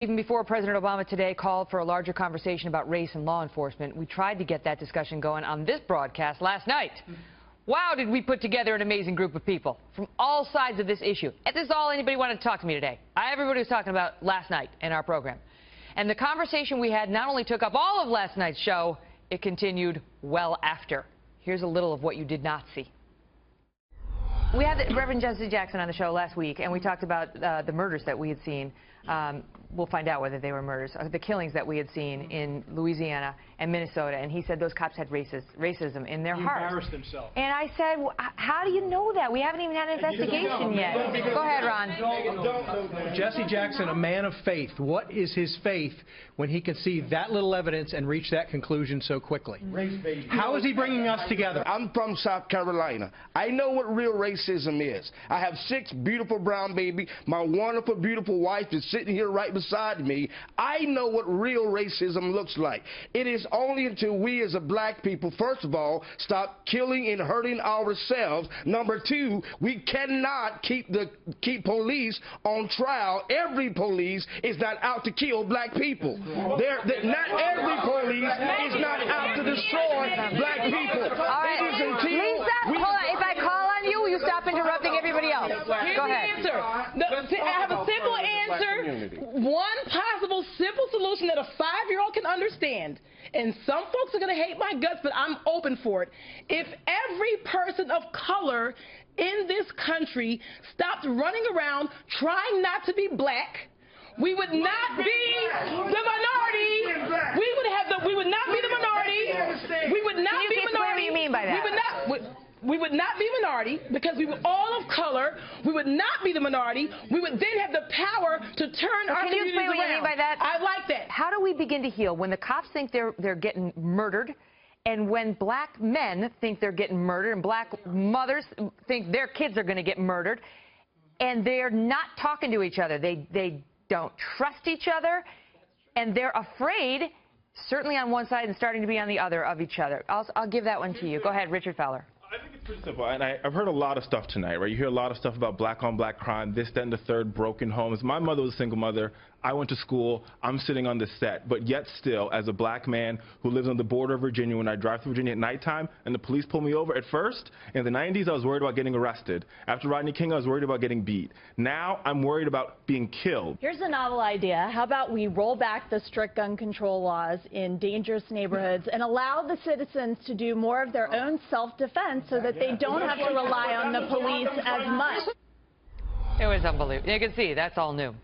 Even before President Obama today called for a larger conversation about race and law enforcement, we tried to get that discussion going on this broadcast last night. Wow, did we put together an amazing group of people from all sides of this issue. And this is all anybody wanted to talk to me today. Everybody was talking about last night in our program. And the conversation we had not only took up all of last night's show, it continued well after. Here's a little of what you did not see. We had Reverend Jesse Jackson on the show last week, and we talked about the murders that we had seen. We'll find out whether they were murders. The killings that we had seen in Louisiana and Minnesota, and he said those cops had racism in their hearts. He embarrassed himself. And I said, well, how do you know that? We haven't even had an investigation yet. Go ahead, Ron. Jesse Jackson, a man of faith. What is his faith when he can see that little evidence and reach that conclusion so quickly? How is he bringing us together? I'm from South Carolina. I know what real racism is. I have 6 beautiful brown babies. My wonderful, beautiful wife is sitting here right beside me. I know what real racism looks like. It is only until we as a black people, first of all, stop killing and hurting ourselves. Number 2, we cannot keep police on trial. Every police is not out to kill black people. Not every police is not out to destroy black people. All right. Lisa, hold on. If I call on you, will you stop interrupting everybody else? Go ahead. I have a simple answer. One possible simple solution that a 5-year-old can understand. And some folks are going to hate my guts, but I'm open for it. If every person of color in this country stopped running around trying not to be black, we would not be the minority. We would not be the minority. We would not be the minority. What do you mean by that? We would not be a minority because we were all of color. We would not be the minority. We would then have the power to turn our communities around. Can you explain what you mean by that? I like that. How do we begin to heal when the cops think they're getting murdered, and when black men think they're getting murdered, and black mothers think their kids are going to get murdered, and they're not talking to each other? They don't trust each other, and they're afraid, certainly on one side and starting to be on the other of each other. I'll give that one to you. Go ahead, Richard Fowler. I think it's pretty simple, and I've heard a lot of stuff tonight, right? You hear a lot of stuff about black-on-black crime, this, that, and the third, broken homes. My mother was a single mother. I went to school. I'm sitting on this set. But yet still, as a black man who lives on the border of Virginia, when I drive through Virginia at nighttime and the police pull me over, at first, in the 90s, I was worried about getting arrested. After Rodney King, I was worried about getting beat. Now, I'm worried about being killed. Here's a novel idea. How about we roll back the strict gun control laws in dangerous neighborhoods and allow the citizens to do more of their own self-defense so that they don't have to rely on the police as much? It was unbelievable. You can see that's all new.